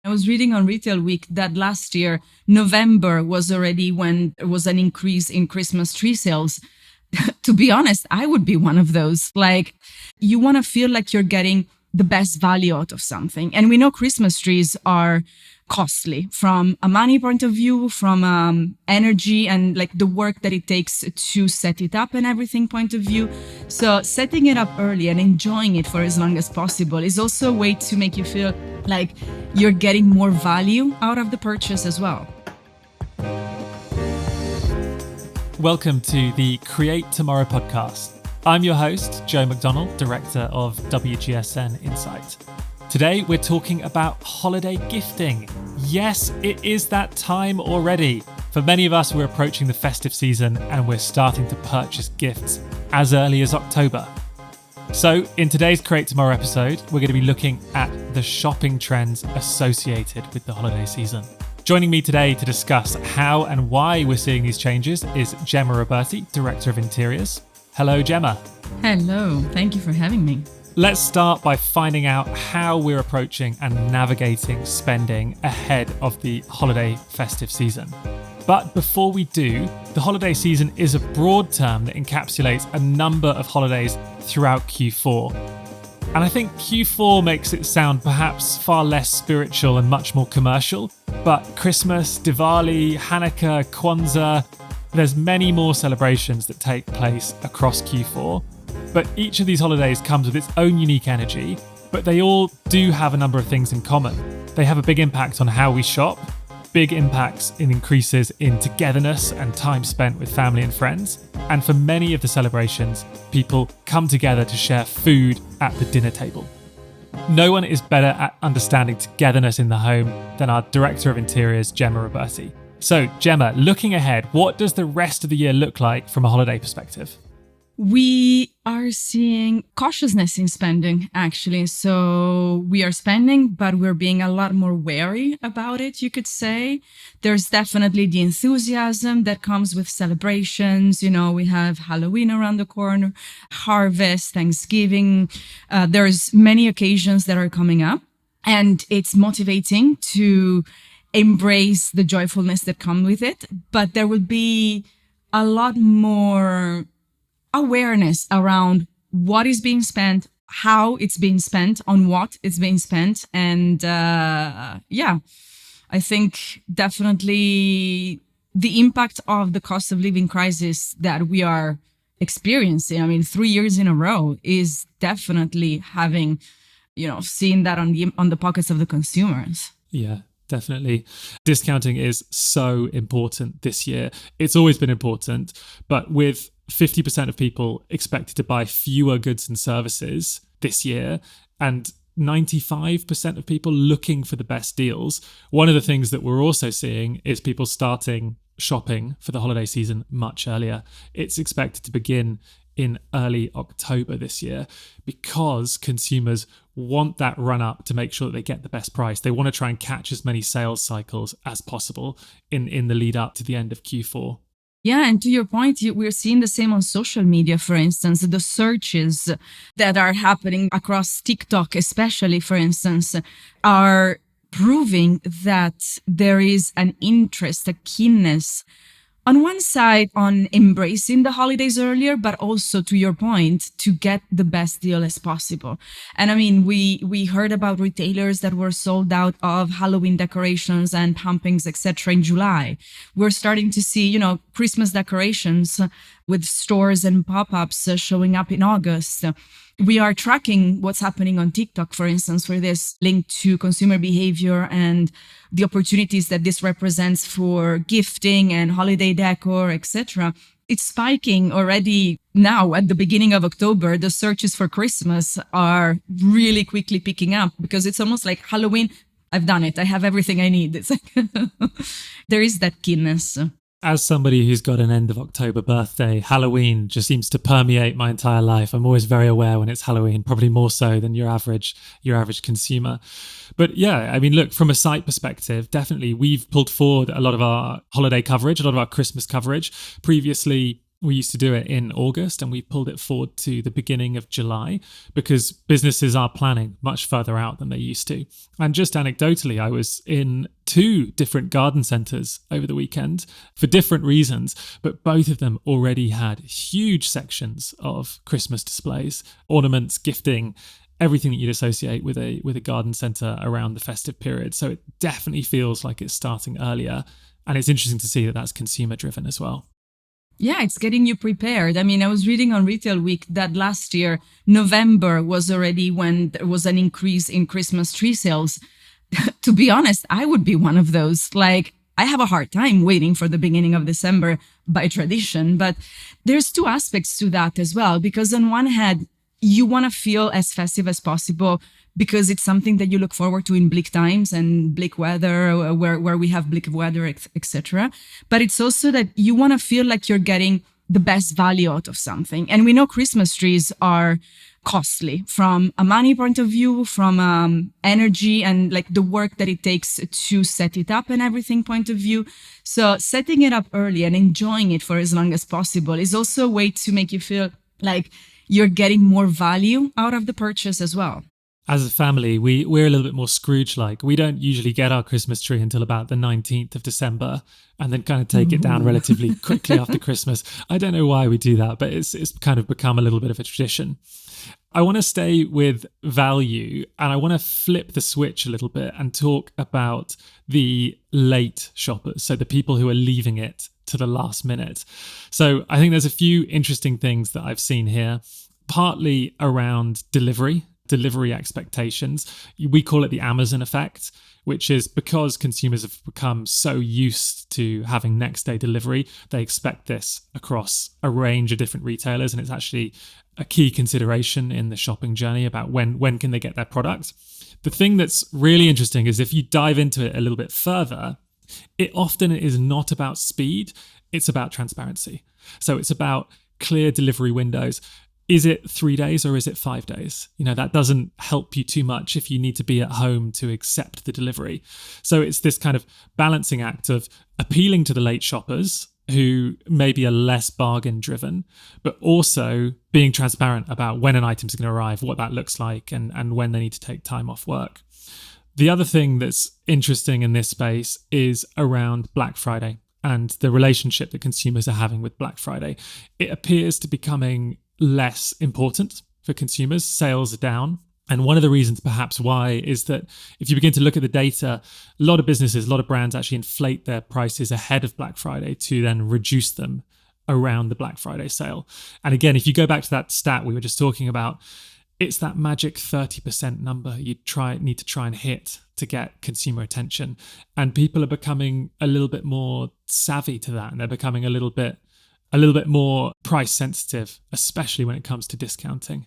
I was reading on Retail Week that last year, November was already when there was an increase in Christmas tree sales. To be honest, I would be one of those. Like, you want to feel like you're getting the best value out of something. And we know Christmas trees are costly from a money point of view, from energy and like the work that it takes to set it up and everything point of view. So setting it up early and enjoying it for as long as possible is also a way to make you feel like you're getting more value out of the purchase as well. Welcome to the Create Tomorrow podcast. I'm your host, Joe McDonnell, Director of WGSN Insight. Today, we're talking about holiday gifting. Yes, it is that time already. For many of us, we're approaching the festive season and we're starting to purchase gifts as early as October. So in today's Create Tomorrow episode, we're going to be looking at the shopping trends associated with the holiday season. Joining me today to discuss how and why we're seeing these changes is Gemma Riberti, Director of Interiors. Hello, Gemma. Hello, thank you for having me. Let's start by finding out how we're approaching and navigating spending ahead of the holiday festive season. But before we do, the holiday season is a broad term that encapsulates a number of holidays throughout Q4. And I think Q4 makes it sound perhaps far less spiritual and much more commercial. But Christmas, Diwali, Hanukkah, Kwanzaa, there's many more celebrations that take place across Q4. But each of these holidays comes with its own unique energy, but they all do have a number of things in common. They have a big impact on how we shop, big impacts in increases in togetherness and time spent with family and friends. And for many of the celebrations, people come together to share food at the dinner table. No one is better at understanding togetherness in the home than our Director of Interiors, Gemma Riberti. So, Gemma, looking ahead, what does the rest of the year look like from a holiday perspective? We are seeing cautiousness in spending, actually. So we are spending, but we're being a lot more wary about it, you could say. There's definitely the enthusiasm that comes with celebrations. You know, we have Halloween around the corner, harvest, Thanksgiving. There's many occasions that are coming up, and it's motivating to embrace the joyfulness that comes with it. But there will be a lot more awareness around what is being spent, how it's being spent, on what it's being spent. And I think definitely the impact of the cost of living crisis that we are experiencing, 3 years in a row, is definitely having, seeing that on the pockets of the consumers. Yeah. Definitely. Discounting is so important this year. It's always been important, but with 50% of people expected to buy fewer goods and services this year and 95% of people looking for the best deals, one of the things that we're also seeing is people starting shopping for the holiday season much earlier. It's expected to begin in early October this year because consumers want that run up to make sure that they get the best price. They want to try and catch as many sales cycles as possible in the lead up to the end of Q4. Yeah, and to your point, we're seeing the same on social media, for instance, the searches that are happening across TikTok, especially, for instance, are proving that there is an interest, a keenness on one side on embracing the holidays earlier, but also, to your point, to get the best deal as possible. And we heard about retailers that were sold out of Halloween decorations and pumpkins, etc. in July. We're starting to see, Christmas decorations with stores and pop-ups showing up in August. We are tracking what's happening on TikTok, for instance, for this linked to consumer behavior and the opportunities that this represents for gifting and holiday decor, etc. It's spiking already now at the beginning of October. The searches for Christmas are really quickly picking up because it's almost like Halloween. I've done it. I have everything I need. It's like there is that keenness. As somebody who's got an end of October birthday, Halloween just seems to permeate my entire life. I'm always very aware when it's Halloween, probably more so than your average consumer. But yeah, look, from a site perspective, definitely we've pulled forward a lot of our holiday coverage, a lot of our Christmas coverage. Previously, We used to do it in August and we pulled it forward to the beginning of July because businesses are planning much further out than they used to. And just anecdotally, I was in 2 different garden centres over the weekend for different reasons, but both of them already had huge sections of Christmas displays, ornaments, gifting, everything that you'd associate with a garden centre around the festive period. So it definitely feels like it's starting earlier. And it's interesting to see that that's consumer driven as well. Yeah, it's getting you prepared. I mean, I was reading on Retail Week that last year, November was already when there was an increase in Christmas tree sales. To be honest, I would be one of those. Like, I have a hard time waiting for the beginning of December by tradition. But there's 2 aspects to that as well, because on one hand, you want to feel as festive as possible because it's something that you look forward to in bleak times and bleak weather, where we have bleak weather, etc. But it's also that you want to feel like you're getting the best value out of something. And we know Christmas trees are costly from a money point of view, from energy and like the work that it takes to set it up and everything point of view. So setting it up early and enjoying it for as long as possible is also a way to make you feel like you're getting more value out of the purchase as well. As a family, we're a little bit more Scrooge-like. We don't usually get our Christmas tree until about the 19th of December and then kind of take it down relatively quickly after Christmas. I don't know why we do that, but it's kind of become a little bit of a tradition. I want to stay with value and I want to flip the switch a little bit and talk about the late shoppers, so the people who are leaving it to the last minute. So I think there's a few interesting things that I've seen here, partly around delivery expectations. We call it the Amazon effect, which is because consumers have become so used to having next day delivery, they expect this across a range of different retailers. And it's actually a key consideration in the shopping journey about when can they get their product. The thing that's really interesting is if you dive into it a little bit further, it often is not about speed, it's about transparency. So it's about clear delivery windows. Is it 3 days or is it 5 days? That doesn't help you too much if you need to be at home to accept the delivery. So it's this kind of balancing act of appealing to the late shoppers who maybe are less bargain driven, but also being transparent about when an item's going to arrive, what that looks like, and when they need to take time off work. The other thing that's interesting in this space is around Black Friday and the relationship that consumers are having with Black Friday. It appears to be becoming less important for consumers. Sales are down. And one of the reasons perhaps why is that if you begin to look at the data, a lot of businesses, a lot of brands actually inflate their prices ahead of Black Friday to then reduce them around the Black Friday sale. And again, if you go back to that stat we were just talking about, it's that magic 30% number you need to try and hit to get consumer attention. And people are becoming a little bit more savvy to that. And they're becoming a little bit more price sensitive, especially when it comes to discounting.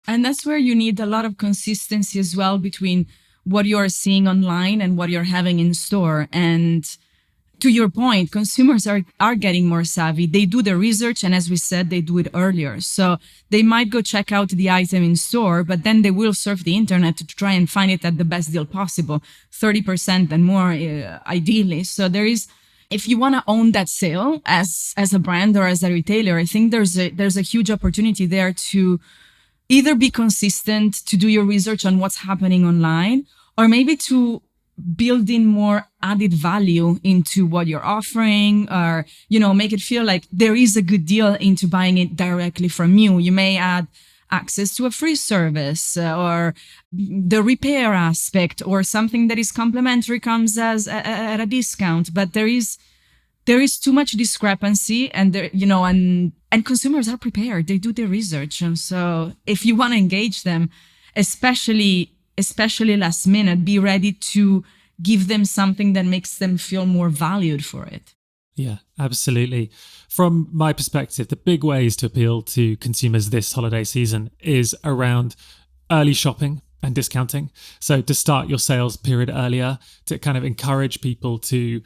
And that's where you need a lot of consistency as well between what you're seeing online and what you're having in store. And to your point, consumers are getting more savvy. They do the research, and as we said, they do it earlier. So they might go check out the item in store, but then they will surf the internet to try and find it at the best deal possible, 30% and more ideally. So if you want to own that sale as a brand or as a retailer, I think there's a huge opportunity there to either be consistent, to do your research on what's happening online, or maybe to build in more added value into what you're offering, or, make it feel like there is a good deal into buying it directly from you. You may add access to a free service or the repair aspect, or something that is complimentary comes at a discount. But there is too much discrepancy, and and consumers are prepared. They do their research, and so if you want to engage them, especially last minute, be ready to give them something that makes them feel more valued for it. Yeah, absolutely. From my perspective, the big ways to appeal to consumers this holiday season is around early shopping and discounting. So to start your sales period earlier, to kind of encourage people to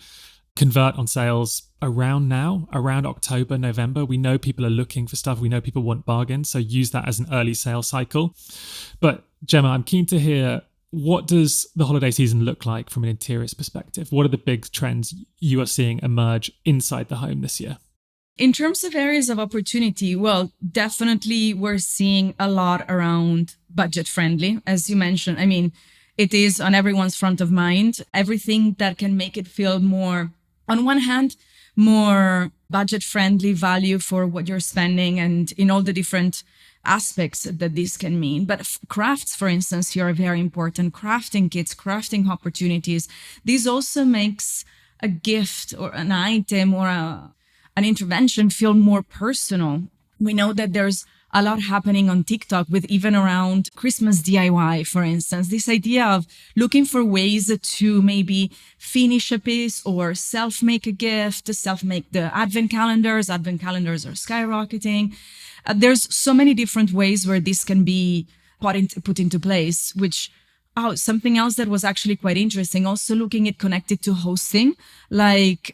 convert on sales around October, November. We know people are looking for stuff. We know people want bargains. So use that as an early sales cycle. But Gemma, I'm keen to hear, what does the holiday season look like from an interiors perspective? What are the big trends you are seeing emerge inside the home this year? In terms of areas of opportunity, well, definitely we're seeing a lot around budget friendly, as you mentioned. I mean, it is on everyone's front of mind. Everything that can make it feel more, on one hand, more budget friendly value for what you're spending and in all the different aspects that this can mean. But crafts, for instance, here are very important. Crafting kits, crafting opportunities. This also makes a gift or an item or an intervention feel more personal. We know that there's a lot happening on TikTok with even around Christmas DIY, for instance, this idea of looking for ways to maybe finish a piece or self-make a gift, self-make the advent calendars. Advent calendars are skyrocketing. There's so many different ways where this can be put into place, which something else that was actually quite interesting, also looking at connected to hosting, like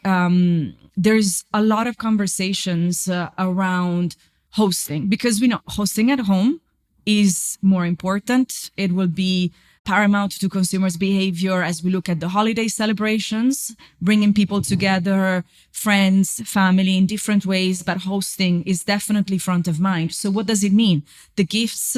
there's a lot of conversations around hosting, because we know hosting at home is more important. It will be paramount to consumers' behavior as we look at the holiday celebrations, bringing people together, friends, family in different ways, but hosting is definitely front of mind. So what does it mean? The gifts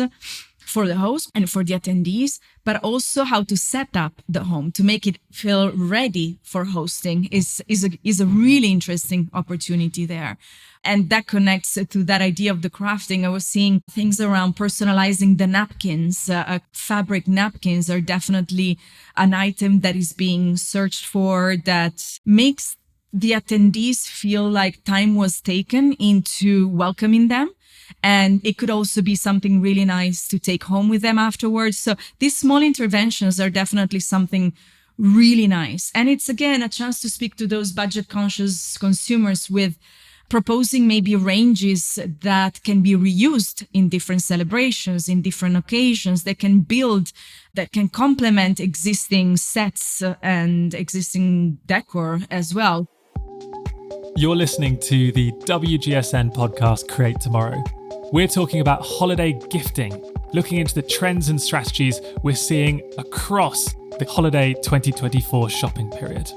for the host and for the attendees, but also how to set up the home to make it feel ready for hosting is a really interesting opportunity there. And that connects to that idea of the crafting. I was seeing things around personalizing the napkins. Fabric napkins are definitely an item that is being searched for, that makes the attendees feel like time was taken into welcoming them. And it could also be something really nice to take home with them afterwards. So these small interventions are definitely something really nice. And it's, again, a chance to speak to those budget conscious consumers with proposing maybe ranges that can be reused in different celebrations, in different occasions, that can complement existing sets and existing decor as well. You're listening to the WGSN podcast Create Tomorrow. We're talking about holiday gifting, looking into the trends and strategies we're seeing across the holiday 2024 shopping period.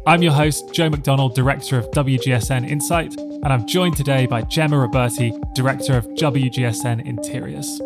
I'm your host, Joe McDonnell, Director of WGSN Insight, and I'm joined today by Gemma Riberti, Director of WGSN Interiors.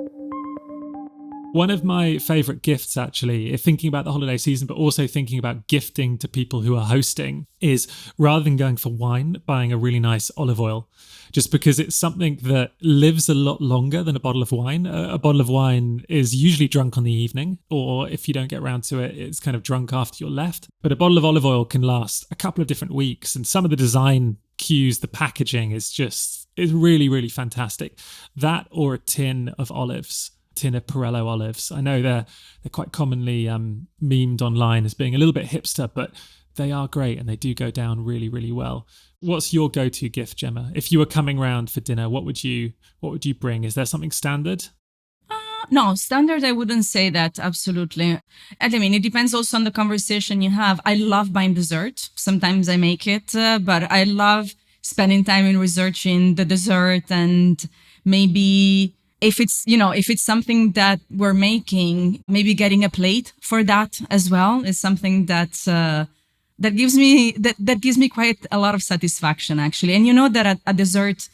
One of my favourite gifts, actually, if thinking about the holiday season, but also thinking about gifting to people who are hosting, is rather than going for wine, buying a really nice olive oil, just because it's something that lives a lot longer than a bottle of wine. A bottle of wine is usually drunk on the evening, or if you don't get around to it, it's kind of drunk after you're left. But a bottle of olive oil can last a couple of different weeks, and some of the design cues, the packaging is really, really fantastic. That or a tin of olives. Tin of Pirello olives. I know they're quite commonly memed online as being a little bit hipster, but they are great and they do go down really, really well. What's your go-to gift, Gemma? If you were coming round for dinner, what would you bring? Is there something standard? No, standard, I wouldn't say that, absolutely. And I mean, it depends also on the conversation you have. I love buying dessert. Sometimes I make it, but I love spending time in researching the dessert, and maybe if it's something that we're making, maybe getting a plate for that as well is something that gives me quite a lot of satisfaction, actually. And you know that a dessert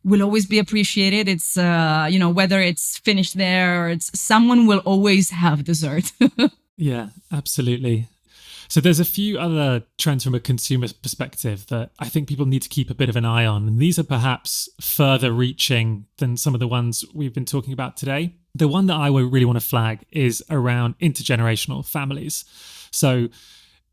will always be appreciated. It's whether it's finished there or someone will always have dessert. Yeah, absolutely. So there's a few other trends from a consumer perspective that I think people need to keep a bit of an eye on. And these are perhaps further reaching than some of the ones we've been talking about today. The one that I really want to flag is around intergenerational families. So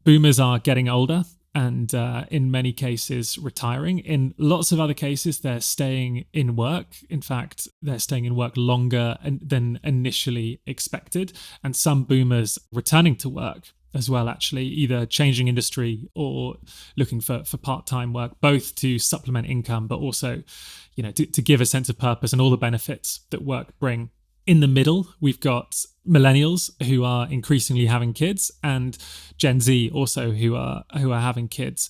boomers are getting older and in many cases retiring. In lots of other cases, they're staying in work. In fact, they're staying in work longer than initially expected. And some boomers returning to work as well, actually, either changing industry or looking for part-time work, both to supplement income, but also, to give a sense of purpose and all the benefits that work bring. In the middle, we've got millennials who are increasingly having kids, and Gen Z also who are having kids.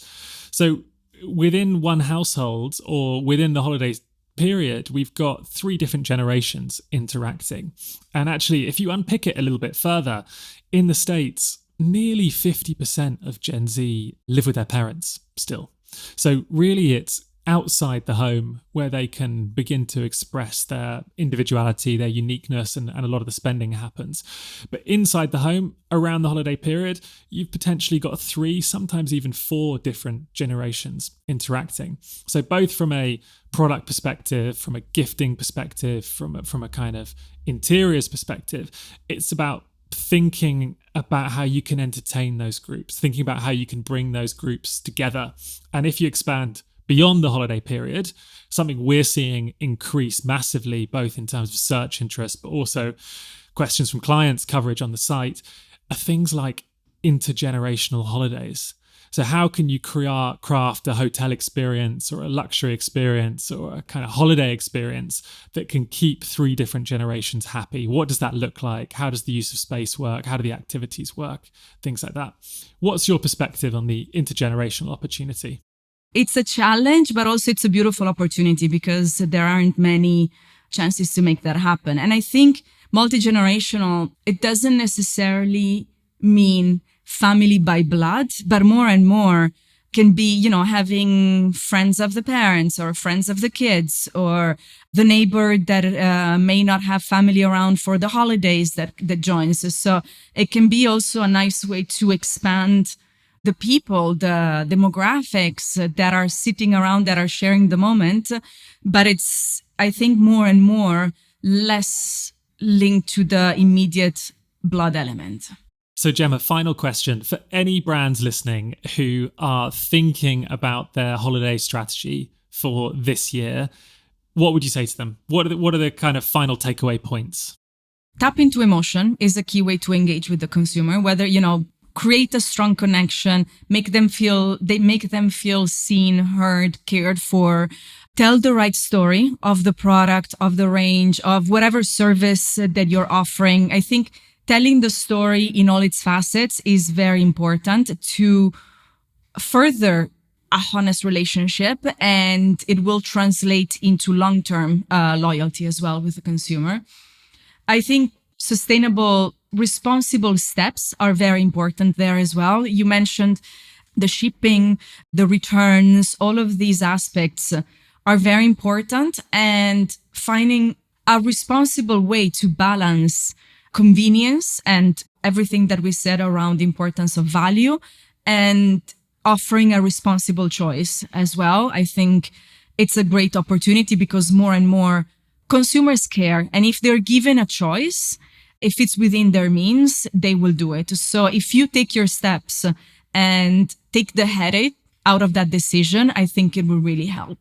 So within one household or within the holidays period, we've got three different generations interacting. And actually, if you unpick it a little bit further, in the States, nearly 50% of Gen Z live with their parents still. So really, it's outside the home where they can begin to express their individuality, their uniqueness, and a lot of the spending happens. But inside the home, around the holiday period, you've potentially got 3, sometimes even 4 different generations interacting. So both from a product perspective, from a gifting perspective, from a kind of interiors perspective, it's about thinking about how you can entertain those groups, thinking about how you can bring those groups together. And if you expand beyond the holiday period, something we're seeing increase massively, both in terms of search interest, but also questions from clients, coverage on the site, are things like intergenerational holidays. So how can you craft a hotel experience or a luxury experience or a kind of holiday experience that can keep 3 different generations happy? What does that look like? How does the use of space work? How do the activities work? Things like that. What's your perspective on the intergenerational opportunity? It's a challenge, but also it's a beautiful opportunity because there aren't many chances to make that happen. And I think multi-generational, it doesn't necessarily mean family by blood, but more and more can be, having friends of the parents or friends of the kids or the neighbor that may not have family around for the holidays that joins us. So it can be also a nice way to expand the people, the demographics that are sitting around, that are sharing the moment. But it's, I think, more and more less linked to the immediate blood element. So Gemma, final question for any brands listening who are thinking about their holiday strategy for this year, what would you say to them? What are the kind of final takeaway points? Tap into emotion is a key way to engage with the consumer, whether, create a strong connection, make them feel seen, heard, cared for, tell the right story of the product, of the range, of whatever service that you're offering. I think telling the story in all its facets is very important to further a honest relationship, and it will translate into long-term loyalty as well with the consumer. I think responsible steps are very important there as well. You mentioned the shipping, the returns, all of these aspects are very important, and finding a responsible way to balance convenience and everything that we said around the importance of value and offering a responsible choice as well. I think it's a great opportunity because more and more consumers care. And if they're given a choice, if it's within their means, they will do it. So if you take your steps and take the headache out of that decision, I think it will really help.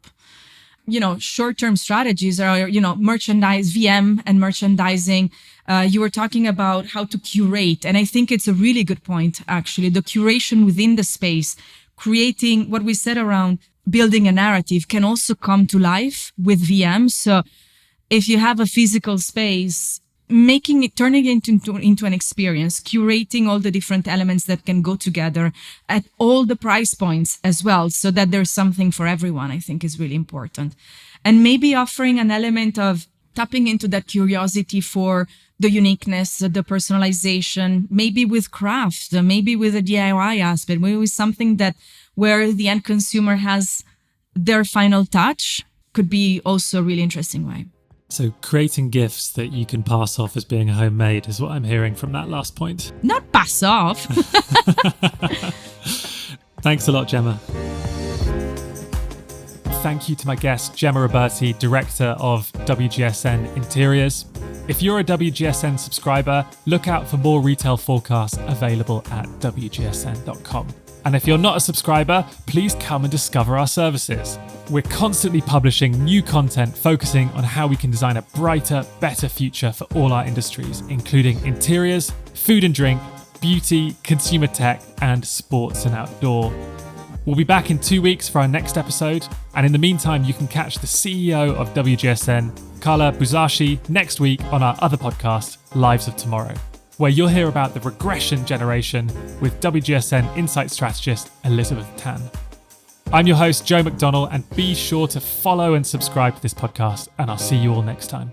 Short-term strategies are, merchandise, VM and merchandising. You were talking about how to curate. And I think it's a really good point, actually. The curation within the space, creating what we said around building a narrative can also come to life with VM. So if you have a physical space, turning it into an experience, curating all the different elements that can go together at all the price points as well, so that there's something for everyone, I think is really important. And maybe offering an element of tapping into that curiosity for the uniqueness, the personalization, maybe with craft, maybe with a DIY aspect, maybe with something that where the end consumer has their final touch could be also a really interesting way. So creating gifts that you can pass off as being homemade is what I'm hearing from that last point. Not pass off. Thanks a lot, Gemma. Thank you to my guest, Gemma Riberti, Director of WGSN Interiors. If you're a WGSN subscriber, look out for more retail forecasts available at WGSN.com. And if you're not a subscriber, please come and discover our services. We're constantly publishing new content focusing on how we can design a brighter, better future for all our industries, including interiors, food and drink, beauty, consumer tech, and sports and outdoor. We'll be back in 2 weeks for our next episode. And in the meantime, you can catch the CEO of WGSN, Carla Buzaschi, next week on our other podcast, Lives of Tomorrow, where you'll hear about the regression generation with WGSN Insight Strategist Elizabeth Tan. I'm your host, Joe McDonnell, and be sure to follow and subscribe to this podcast, and I'll see you all next time.